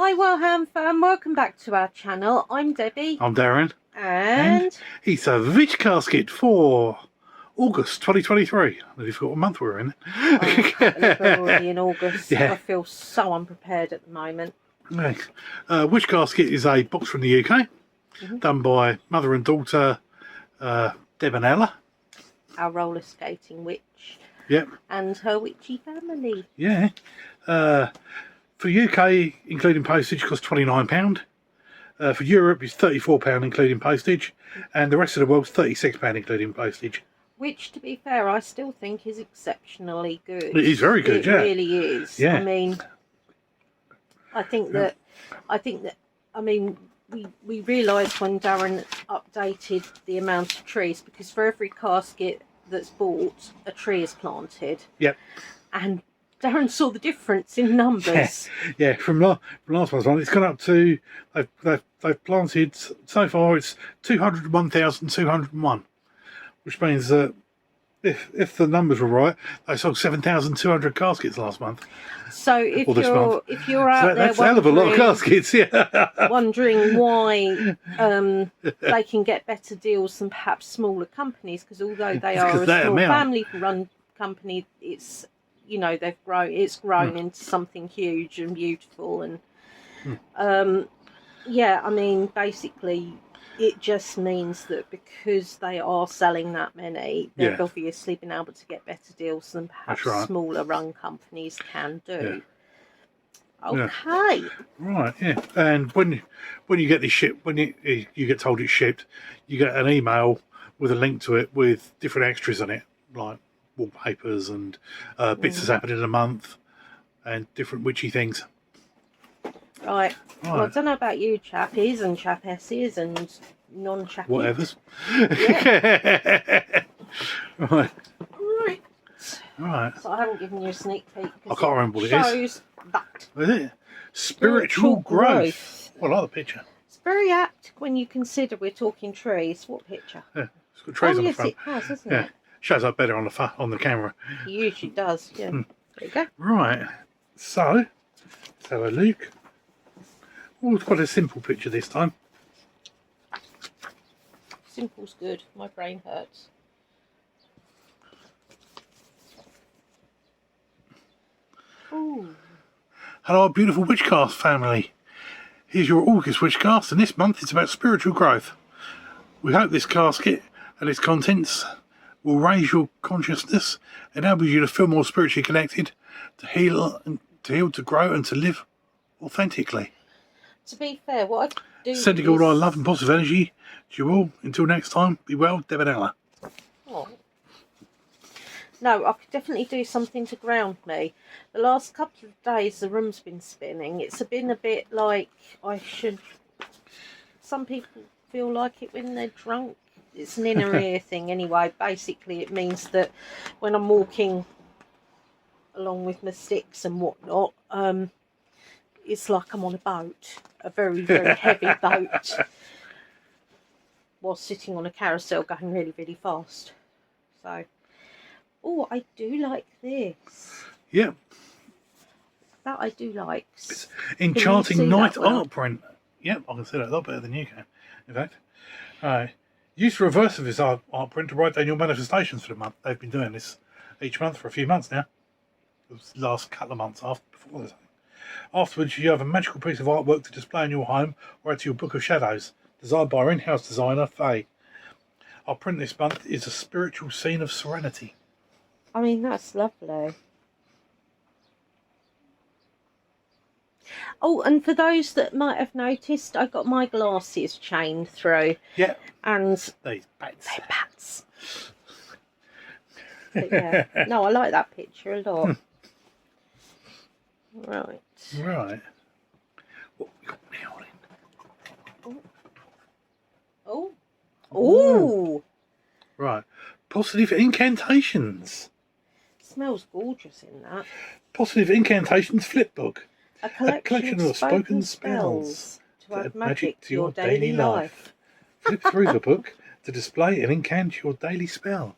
Hi Wellham fam, welcome back to our channel. I'm Debbie. I'm Darren. And it's a Witch Casket for August 2023. I nearly forgot what month we were in. I can't believe we're already in August. Yeah. I feel so unprepared at the moment. Witch Casket is a box from the UK, done by mother and daughter Deb and Ella. Our roller skating witch. Yep. And her witchy family. Yeah. For UK, including postage, costs £29. For Europe, it's £34 including postage, and the rest of the world's £36 including postage. Which, to be fair, I still think is exceptionally good. It is very good, It really is. Yeah. I mean, we realised when Darren updated the amount of trees, because for every casket that's bought, a tree is planted. Yep. And Darren saw the difference in numbers. Yeah. From last month's one, it's gone up to, they've planted, so far it's 201,201, which means that if the numbers were right, they sold 7,200 caskets last month. So if you're out there, that's a hell of a lot of caskets, yeah. Wondering why they can get better deals than perhaps smaller companies, because although they are a small family-run company, it's, you know, it's grown into something huge and beautiful, and yeah, I mean, basically it just means that because they are selling that many, they've obviously been able to get better deals than perhaps smaller run companies can do. Okay. Right, yeah. And when you get this ship, when you get told it's shipped, you get an email with a link to it with different extras on it, like wallpapers and bits that's happened in a month and different witchy things. Right. Well, I don't know about you chappies and chappesses and non-chappies. Whatever's. Yeah. Right. Right. So I haven't given you a sneak peek. I can't remember what it shows that. Is it? Spiritual growth. Well, I like the picture. It's very apt when you consider we're talking trees. What picture? Yeah, it's got trees on the front. Yes, it has, hasn't it? Shows up better on the camera. It usually does, yeah. There you go. Right. So, let's have a look. Oh, it's quite a simple picture this time. Simple's good. My brain hurts. Ooh. Hello, beautiful Witchcast family. Here's your August Witchcast, and this month it's about spiritual growth. We hope this casket and its contents will raise your consciousness, enable you to feel more spiritually connected, to heal, to grow, and to live authentically. To be fair, what I do sending all our love and positive energy to you all. Until next time, be well, Deb and Ella. Oh. No, I could definitely do something to ground me. The last couple of days, the room's been spinning. It's been a bit like I should. Some people feel like it when they're drunk. It's an inner ear thing anyway. Basically, it means that when I'm walking along with my sticks and whatnot, it's like I'm on a boat, a very, very heavy boat, while sitting on a carousel going really, really fast. So, oh, I do like this. Yeah. That I do like. It's Enchanting Night art print. Yep, I can see that a lot better than you can, in fact. Use the reverse of this art print to write down your manifestations for the month. They've been doing this each month for a few months now. It was the last couple of months before this. Afterwards, you have a magical piece of artwork to display in your home or add to your book of shadows, designed by our in-house designer, Faye. Our print this month is a spiritual scene of serenity. I mean, that's lovely. Oh, and for those that might have noticed, I got my glasses chained through. Yeah. And these bats. They're bats. But yeah, no, I like that picture a lot. Right. Right. What we got now then? Oh. Oh. Right. Positive incantations. Smells gorgeous in that. Positive incantations flip book. A collection of spoken spells to add magic to your daily life. Flip through the book to display and incant your daily spell.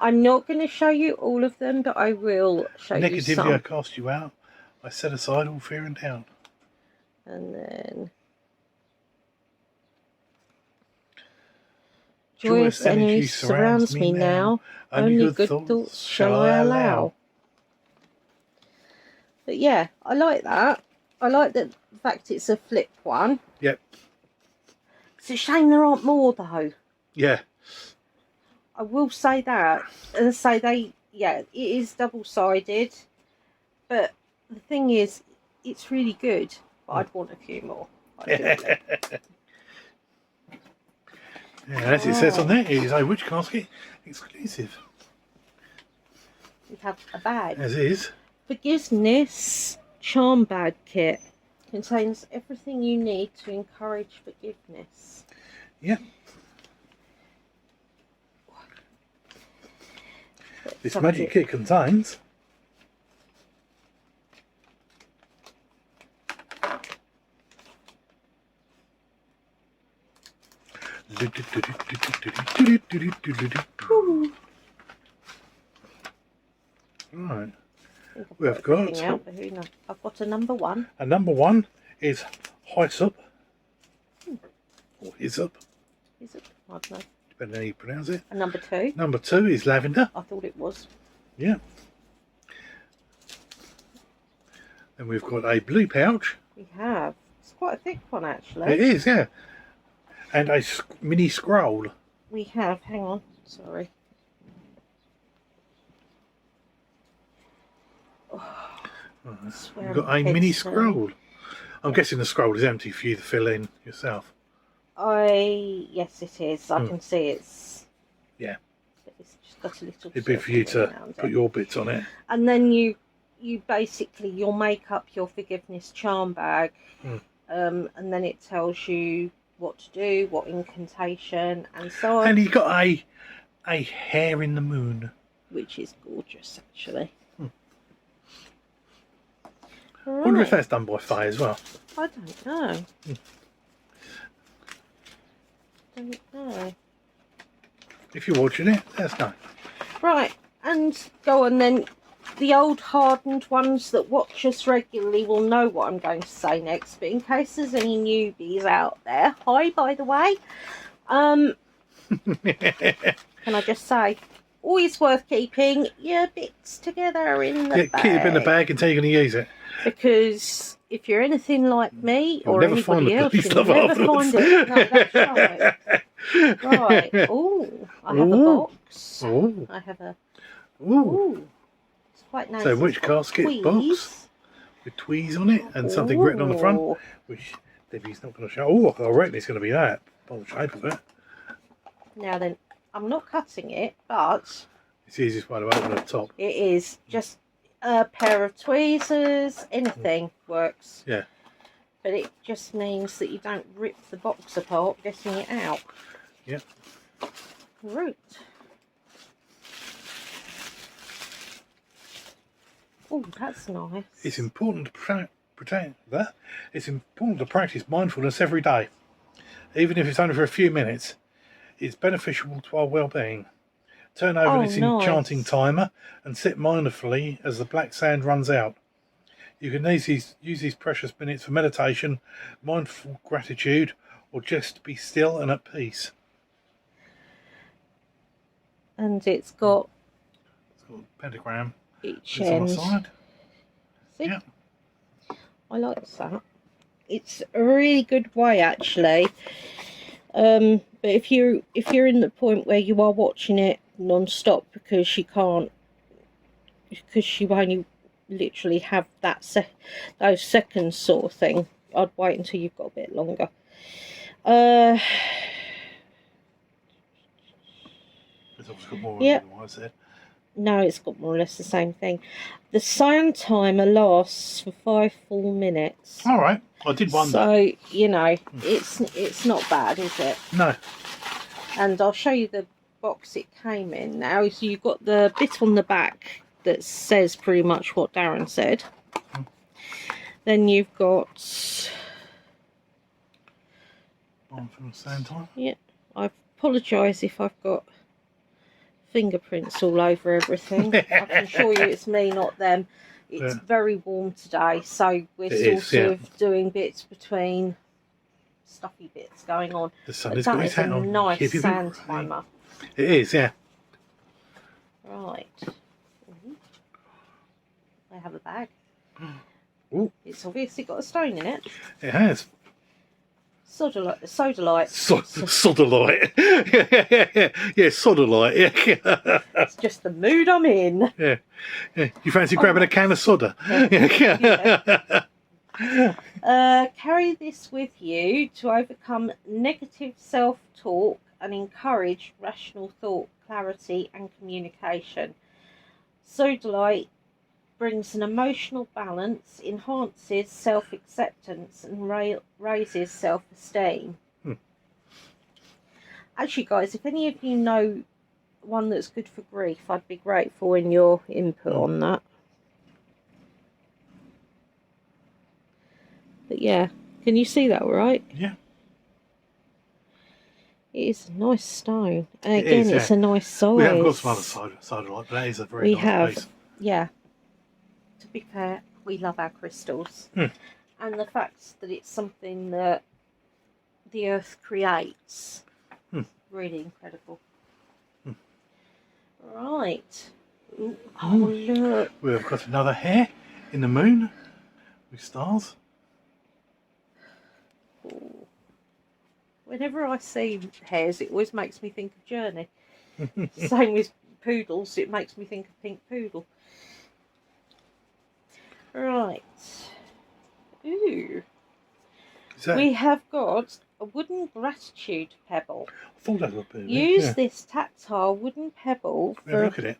I'm not going to show you all of them, but I will show you some. Negativity I cast you out. I set aside all fear and doubt. And then joyous energy surrounds me now. Only good thoughts shall I allow. But yeah, I like that. I like the fact it's a flip one. Yep. It's a shame there aren't more though. Yeah. I will say that. And say it is double-sided. But the thing is, it's really good. But I'd want a few more. Yeah, as it says on there, it is a Witch Casket exclusive. We have a bag. As is. Forgiveness Charm Bag Kit. Contains everything you need to encourage forgiveness. Yeah. This Magick kit contains right. We've got out, but who knows? I've got a number 1. A number 1 is Hyssop. Or Hyssop. Is it? I don't know. Depending on how you pronounce it. A number 2. Number 2 is Lavender. I thought it was. Yeah. Then we've got a blue pouch. We have. It's quite a thick one actually. It is, yeah. And a mini scroll. We have. Hang on. Sorry. We've got a mini scroll. I'm guessing the scroll is empty for you to fill in yourself. Yes, it is. I can see it's. Yeah. It's just got a little. It'd be for you to put your bits on it. And then you basically you'll make up your forgiveness charm bag, and then it tells you what to do, what incantation, and so on. And he's got a hair in the moon, which is gorgeous, actually. I wonder if that's done by Faye as well. I don't know. Don't know. If you're watching it, let us know. Right, and go on then. The old hardened ones that watch us regularly will know what I'm going to say next, but in case there's any newbies out there, hi by the way. Can I just say, always worth keeping your bits together in the bag. Keep it in the bag until you're going to use it. Because if you're anything like me you'll or never anybody else, you'll never find it. No, that's right. Right. Oh, I have a box. Ooh. I have a. Ooh. It's quite nice. So, Witch Casket box with tweez on it and something written on the front, which Debbie's not going to show. Oh, I reckon it's going to be that by the shape of it. Now then, I'm not cutting it, but it's the easiest way to open the top. It is just a pair of tweezers. Anything works. Yeah. But it just means that you don't rip the box apart getting it out. Yep. Right. Oh, that's nice. It's important to protect that. It's important to practice mindfulness every day, even if it's only for a few minutes. It's beneficial to our well-being. Turn over this enchanting timer and sit mindfully as the black sand runs out. You can use these precious minutes for meditation, mindful gratitude, or just to be still and at peace. And it's got a pentagram each end. On the side. See? Yeah. I like that. It's a really good way, actually. But if you're in the point where you are watching it non-stop because you only literally have those seconds sort of thing, I'd wait until you've got a bit longer. It's obviously got more than what I said. No, it's got more or less the same thing. The sound timer lasts for 5 full minutes. All right, I did wonder. So it's not bad, is it? No. And I'll show you the box it came in now. So you've got the bit on the back that says pretty much what Darren said. Then you've got one from the same time. Yeah, I apologise if I've got fingerprints all over everything. I can assure you it's me, not them. It's very warm today, so we're sort of doing bits between stuffy bits going on. The sun But has that got his is hat a on. nice sand timer. It is, yeah. Right. I have a bag. Ooh. It's obviously got a stone in it. It has. Sodalite. Sodalite. Yeah, sodalite. Yeah. It's just the mood I'm in. Yeah. You fancy grabbing a can of soda? Carry this with you to overcome negative self-talk and encourage rational thought, clarity and communication. Sodalite brings an emotional balance, enhances self-acceptance and raises self-esteem. Actually, guys, if any of you know one that's good for grief, I'd be grateful in your input on that. But yeah, can you see that all right? Yeah. It is a nice stone. And again, it's a nice size. We have got some other sodalite, but that is a very nice piece. Yeah. To be fair, we love our crystals. And the fact that it's something that the earth creates, really incredible. Right. Ooh, oh, look. We've got another hair in the moon with stars. Ooh. Whenever I see hairs, it always makes me think of Journey. Same with poodles, it makes me think of Pink Poodle. Right. Ooh. We have got a wooden gratitude pebble. I thought that would be. Use this tactile wooden pebble for look at it.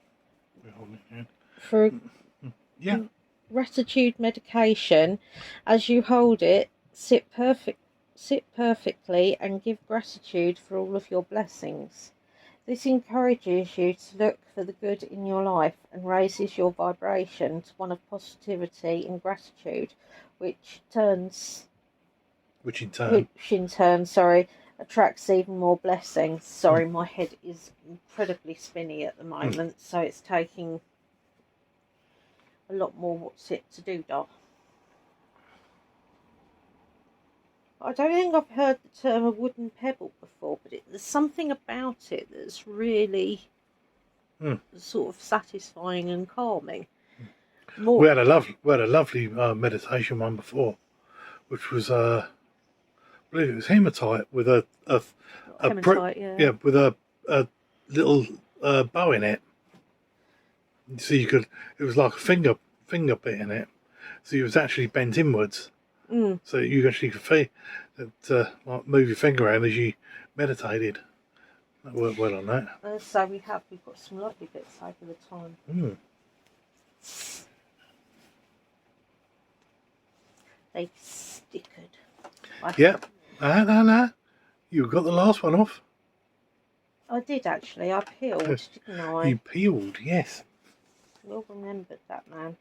For gratitude medication. As you hold it, sit perfectly and give gratitude for all of your blessings. This encourages you to look for the good in your life and raises your vibration to one of positivity and gratitude, which in turn, attracts even more blessings. Sorry, my head is incredibly spinny at the moment, so it's taking a lot more what's it to do, Doc. I don't think I've heard the term a wooden pebble before, but there's something about it that's really sort of satisfying and calming. We had a lovely meditation one before, which was I believe it was hematite with a hematite, with a little bow in it. So it was like a finger bit in it. So it was actually bent inwards. So you actually could feel that, like move your finger around as you meditated. That worked well on that. So we've got some lovely bits over the time. They stickered. Yep. No. You got the last one off. I did actually. I peeled, didn't I? You peeled, yes. Well remembered that, man.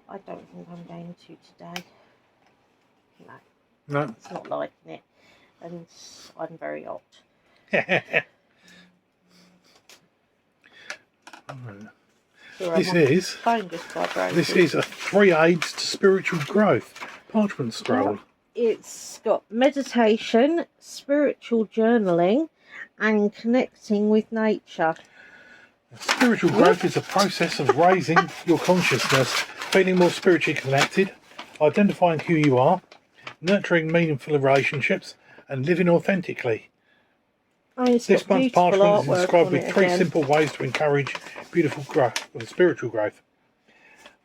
I don't think I'm going to today. No. It's not liking it. And I'm very hot. This is a 3 aids to spiritual growth parchment scroll. It's got meditation, spiritual journaling, and connecting with nature. Spiritual growth is a process of raising your consciousness, feeling more spiritually connected, identifying who you are, nurturing meaningful relationships, and living authentically. This month's parchment is inscribed with 3 simple ways to encourage beautiful growth, or spiritual growth.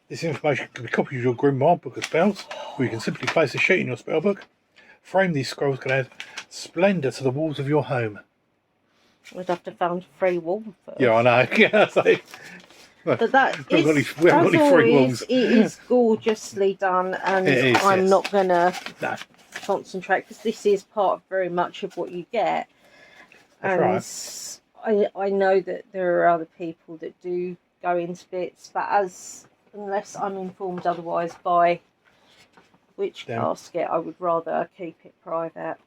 This information can be copied with your grimoire book of spells, or you can simply place a sheet in your spellbook. Frame these scrolls can add splendour to the walls of your home. We'd have to find a free wall first. Yeah, I know. Yeah, so, but that it is gorgeously done, and I'm not going to concentrate because this is part of very much of what you get. That's and I know that there are other people that do go into bits, but unless I'm informed otherwise by Witch Casket, I would rather keep it private.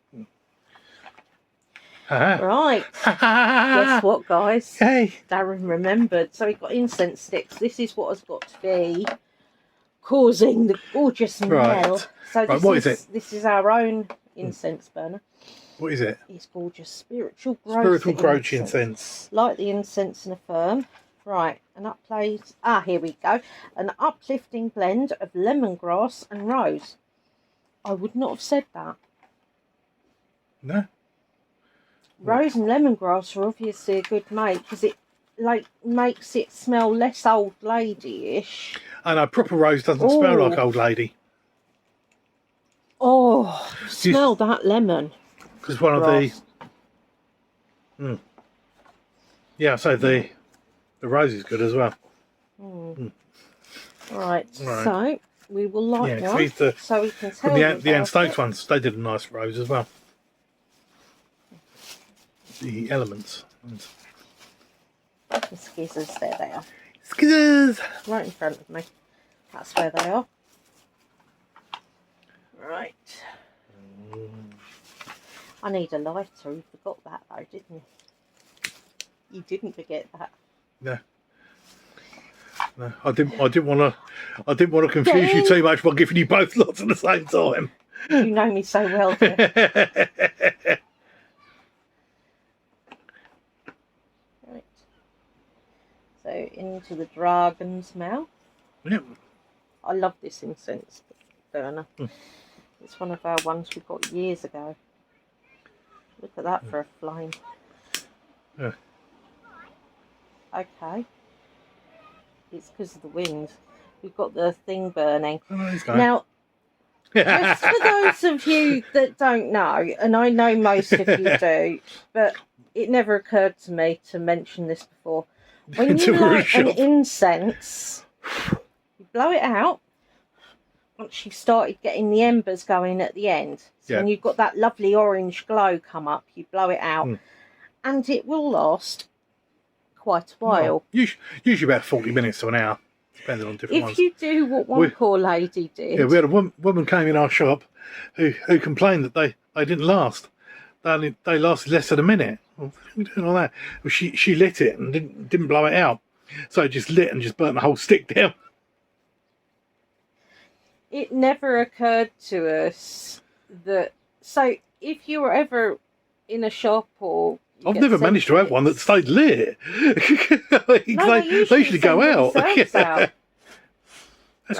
Right. Guess what, guys? Hey. Darren remembered. So he got incense sticks. This is what has got to be causing the gorgeous smell. Right. So Right, what is it? This is our own incense burner. What is it? It's gorgeous. Spiritual growth incense. Light the incense and affirm. Right, here we go. An uplifting blend of lemongrass and rose. I would not have said that. No. Rose and lemongrass are obviously a good mate because it makes it smell less old lady-ish. And a proper rose doesn't smell like old lady. Oh, smell that lemon. Because one of the... Yeah, so the rose is good as well. Right, so we will light one so we can tell the Anne Stokes ones, they did a nice rose as well. The elements. The skizzers, there they are. Skizzers! Right in front of me. That's where they are. Right. I need a lighter. You forgot that though, didn't you? You didn't forget that. No. No, I didn't want to confuse you too much by giving you both lots at the same time. You know me so well, dear. Right. So into the dragon's mouth. Yep. I love this incense burner. It's one of our ones we got years ago. Look at that for a flame. Yeah. Okay. It's because of the wind. We've got the thing burning. Oh, now, just for those of you that don't know, and I know most of you do, but it never occurred to me to mention this before. When you light an incense, you blow it out. Once you've started getting the embers going at the end, so when you've got that lovely orange glow come up, you blow it out, and it will last quite a while. Usually about 40 minutes to an hour, depending on different ones. If you do what one poor lady did. Yeah, we had a woman came in our shop who complained that they didn't last. They lasted less than a minute. Well, what are we doing all that? Well, she lit it and didn't blow it out. So it just lit and just burnt the whole stick down. It never occurred to us that... So if you were ever in a shop or... I've never managed to have one that stayed lit. They usually go out. That's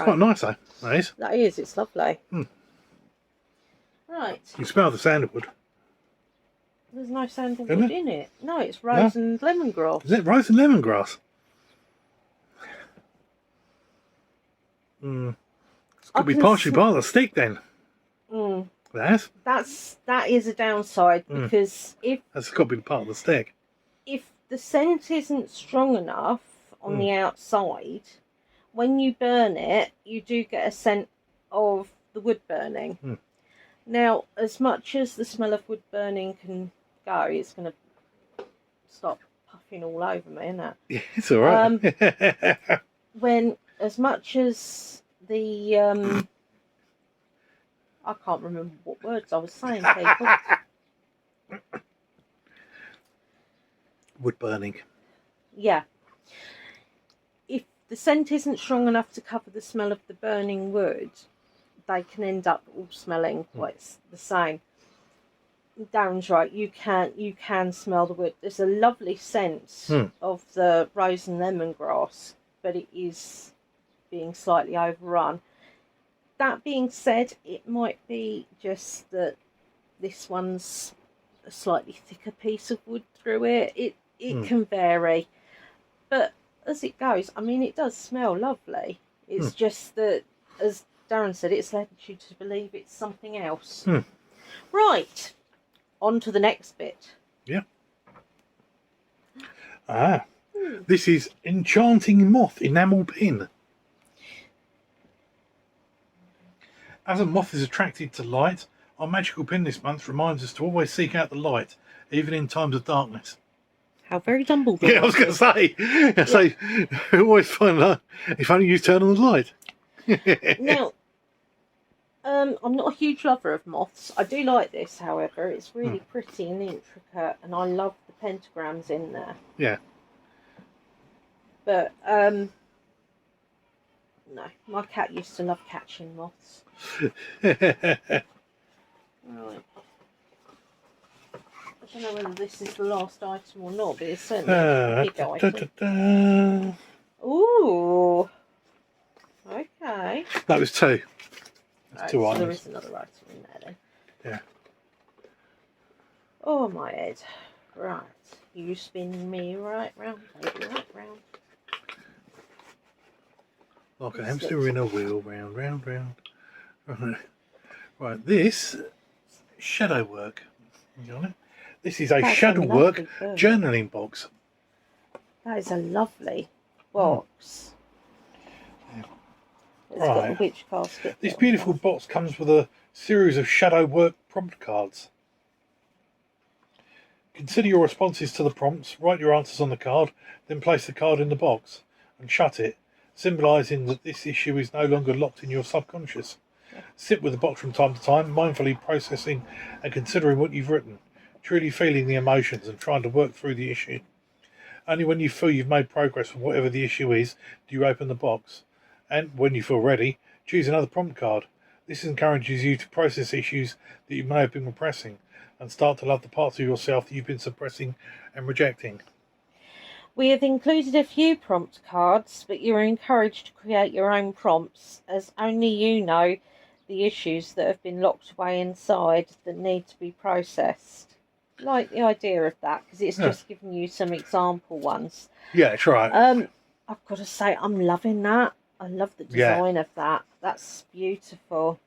quite nice, though. That is. That is. It's lovely. Right. You smell the sandalwood. There's no sandalwood in it. No, it's rose and lemongrass. Is it rose and lemongrass? It's got to be partially part of the stick then. That is a downside because that's got to be part of the stick. If the scent isn't strong enough on the outside, when you burn it, you do get a scent of the wood burning. Now, as much as the smell of wood burning can go, it's going to start puffing all over me, isn't it? Yeah, it's all right. As much as the I can't remember what words I was saying, people. Wood burning. Yeah. If the scent isn't strong enough to cover the smell of the burning wood, they can end up all smelling quite the same. Darren's right. You can smell the wood. There's a lovely scent of the rose and lemongrass, but it is being slightly overrun. That being said, it might be just that this one's a slightly thicker piece of wood through it. It can vary. But as it goes, I mean, it does smell lovely. It's just that, as Darren said, it's led you to believe it's something else. Right. On to the next bit. Yeah. This is Enchanting Moth Enamel Pin. As a moth is attracted to light, our magical pin this month reminds us to always seek out the light, even in times of darkness. How very Dumbledore. Yeah, I was going to say, always find out if only you turn on the light. Now, I'm not a huge lover of moths. I do like this, however. It's really pretty and intricate, and I love the pentagrams in there. Yeah. But, no, my cat used to love catching moths. Right. I don't know whether this is the last item or not, but it's certainly a big item. Ooh. Okay. That was 2. That's Right, 2 so items. there is another item in there then. Yeah. Oh, my head. Right. You spin me right round, baby, right round. Like a hamster in a wheel, round, round, round. Right, this shadow work. You got it? This is a shadow work journaling box. That is a lovely box. Yeah. Let's get the Witch Casket. This beautiful box comes with a series of shadow work prompt cards. Consider your responses to the prompts, write your answers on the card, then place the card in the box and shut it, symbolising that this issue is no longer locked in your subconscious. Yeah. Sit with the box from time to time, mindfully processing and considering what you've written, truly feeling the emotions and trying to work through the issue. Only when you feel you've made progress with whatever the issue is, do you open the box. And when you feel ready, choose another prompt card. This encourages you to process issues that you may have been repressing and start to love the parts of yourself that you've been suppressing and rejecting. We have included a few prompt cards, but you're encouraged to create your own prompts, as only you know the issues that have been locked away inside that need to be processed. I like the idea of that, because it's just giving you some example ones. Yeah, that's right. I've got to say, I'm loving that. I love the design of that. That's beautiful.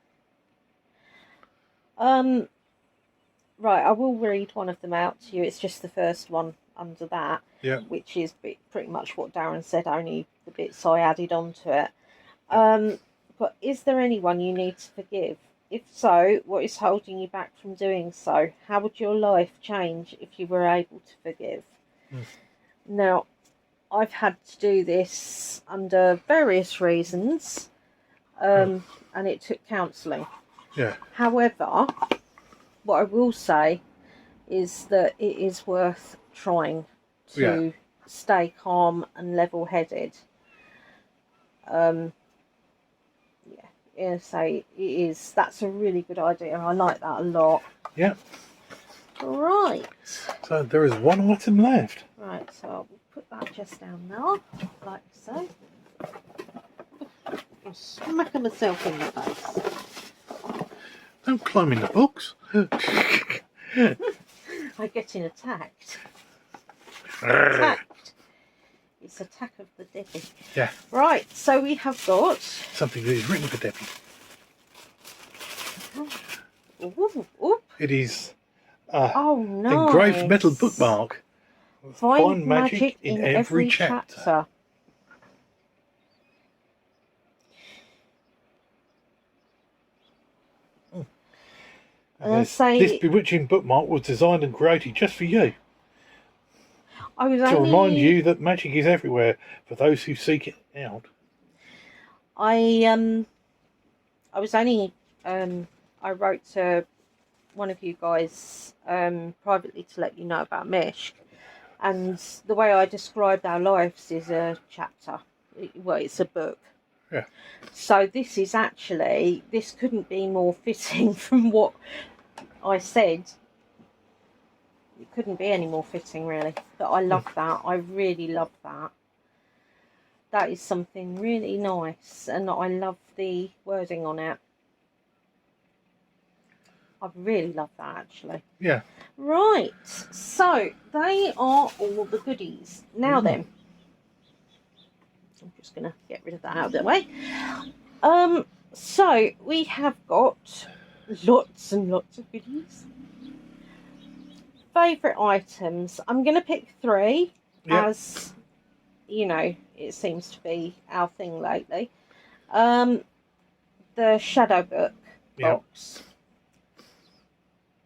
Right, I will read one of them out to you. It's just the first one under that, which is pretty much what Darren said, only the bits I added onto it. But is there anyone you need to forgive? If so, what is holding you back from doing so? How would your life change if you were able to forgive? Now, I've had to do this under various reasons, and it took counselling. Yeah. However, what I will say is that it is worth trying to stay calm and level-headed. Say it is. That's a really good idea. I like that a lot. Yeah. Right. So there is one item left. Right. So I'll put that just down there, like so. I'm smacking myself in the face. Don't climb in the box. I'm getting attacked. Attacked. It's Attack of the Debbie. Yeah. Right, so we have got something that is written for Debbie. Ooh. It is nice. engraved metal bookmark. Find magic in every chapter. This bewitching bookmark was designed and created just for you. To remind you that magic is everywhere for those who seek it out. I wrote to one of you guys privately to let you know about Magick, and the way I described our lives is a chapter. Well, it's a book. Yeah. So this is actually, this couldn't be more fitting from what I said. It couldn't be any more fitting, really. But I love that. I really love that. That is something really nice, and I love the wording on it. I really love that, actually. Yeah. Right. So they are all the goodies. Now then, I'm just going to get rid of that out of the way. So we have got lots and lots of goodies. Favourite items. I'm going to pick 3 as, you know, it seems to be our thing lately. The shadow book box.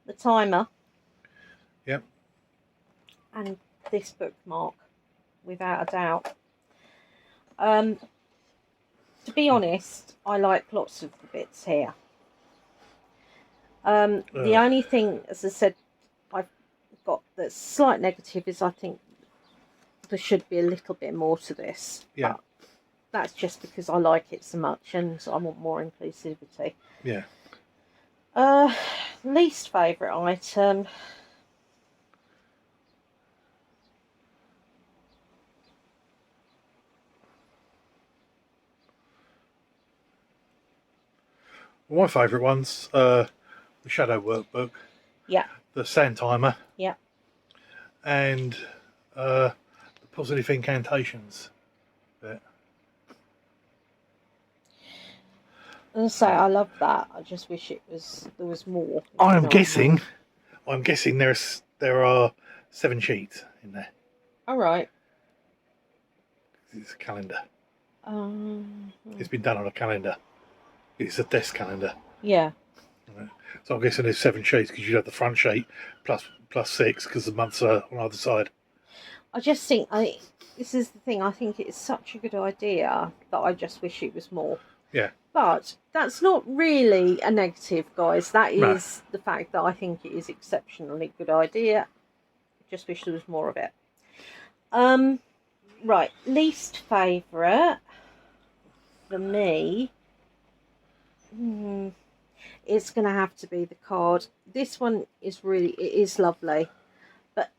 The timer. Yep. And this bookmark, without a doubt. To be honest, I like lots of the bits here. The only thing, as I said, I've got that's slight negative is I think there should be a little bit more to this. Yeah. But that's just because I like it so much and I want more inclusivity. Yeah. Least favourite item. My favourite ones, the Shadow Workbook. Yeah. The Sand Timer. Yeah. And the Positive Incantations bit. As I say, I love that. I just wish there was more. I'm guessing there are 7 sheets in there. All right. It's a calendar. It's been done on a calendar. It's a desk calendar. Yeah. Right. So I'm guessing there's 7 sheets because you have the front sheet plus 6 because the months are on either side. I just think this is the thing. I think it's such a good idea that I just wish it was more. Yeah. But that's not really a negative, guys. That is the fact that I think it is exceptionally good idea. Just wish there was more of it. Right, least favourite for me. It's going to have to be the card. This one is it is lovely. But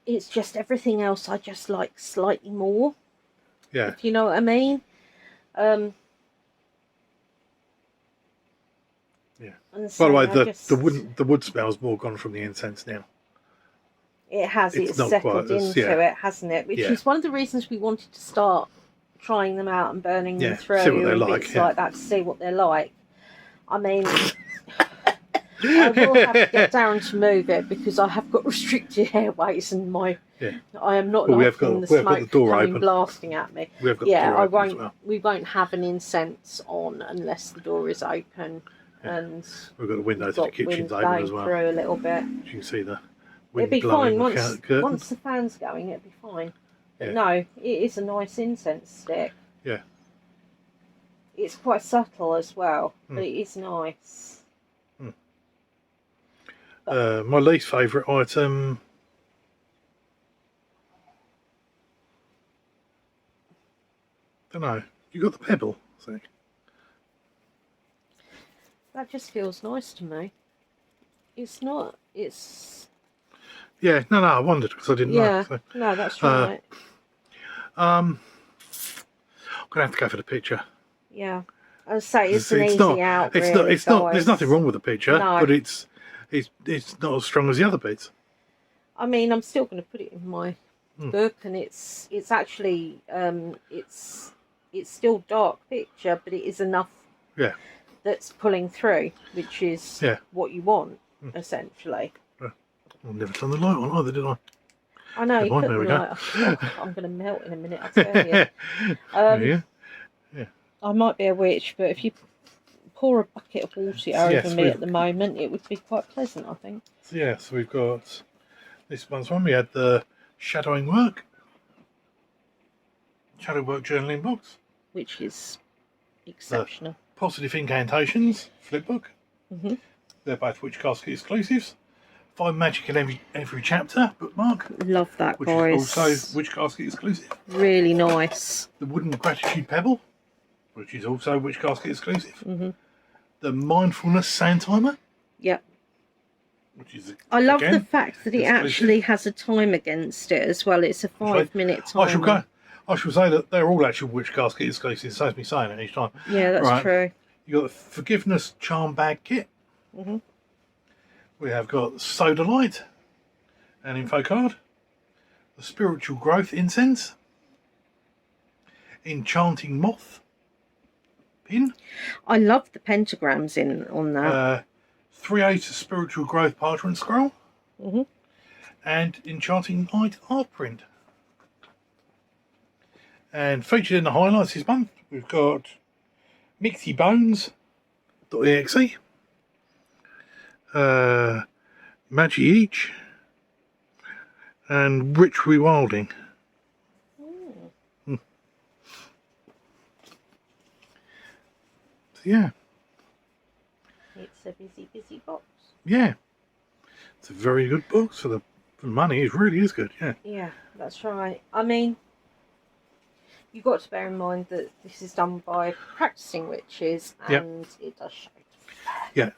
it's just everything else I just like slightly more. Yeah. If you know what I mean. Yeah. So by the way, the wood smell's more gone from the incense now. It has. It's settled into it, hasn't it? Which is one of the reasons we wanted to start trying them out and burning them through. See what they're and like. Bits like that to see what they're like. I mean, I will have to get Darren to move it because I have got restricted airways and I am not liking the smoke coming blasting at me. We have got the door open as well. We won't have an incense on unless the door is open. Yeah. And we've got the window to the kitchen's open as well. Through a little bit. You can see the it'd wind be blowing fine once the fan's going. It'd be fine. But no, it is a nice incense stick. Yeah. It's quite subtle as well, but it is nice. My least favourite item. Don't know. You got the pebble, I think. That just feels nice to me. It's not. It's. Yeah. No. I wondered because I didn't know. So. No, that's right. I'm gonna have to go for the picture. Yeah. I'd say it's an easy out. It's not. There's nothing wrong with the picture, but it's not as strong as the other bits. I mean, I'm still going to put it in my book, and it's actually it's still dark picture, but it is enough. Yeah. That's pulling through, which is what you want, essentially. I've never turned the light on either, did I? I know. You put the light on. I'm going to melt in a minute. I tell you. I might be a witch, but if you pour a bucket of water over me at the moment, it would be quite pleasant, I think. So we've got this month's one. We had the Shadow Work journaling box, which is exceptional. Positive Incantations flipbook. They're both Witch Casket exclusives. 5 Magic in every chapter bookmark. Love that, which guys. Is also Witch Casket exclusive. Really nice. The Wooden Gratitude Pebble, which is also Witch Casket exclusive. The Mindfulness Sand Timer. Yep. Which is I love the fact that it actually has a time against it as well. It's a 5-minute timer. I shall say that they're all actual Witch Casket exclusives. Saves me saying it each time. Yeah, that's true. You got the Forgiveness Charm Bag Kit. We have got Soda Light, an info card. The Spiritual Growth Incense. Enchanting Moth pin. I love the pentagrams on that. 3/8 Spiritual Growth Parchment Scroll. And Enchanting Light art print. And featured in the highlights this month, we've got Mixy Bones.exe, Magick, and Rich Rewilding. It's It's a busy, busy box. Yeah. It's a very good box for the money. It really is good, yeah. Yeah, that's right. I mean, you've got to bear in mind that this is done by practicing witches, and it does show. Yeah.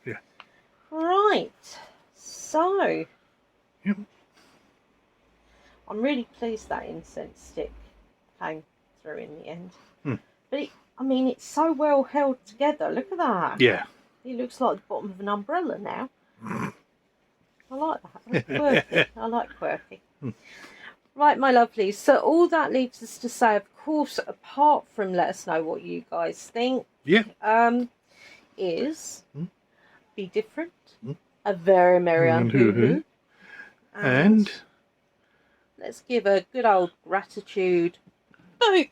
Yeah. Right. So, Yep. I'm really pleased that incense stick came through in the end. But I mean, it's so well held together. Look at that. Yeah. It looks like the bottom of an umbrella now. I like that. That's quirky. I like quirky. Right, my lovelies. So all that leaves us to say, of course, apart from let us know what you guys think, is be different, a very merry and hoo-hoo, and let's give a good old gratitude boot.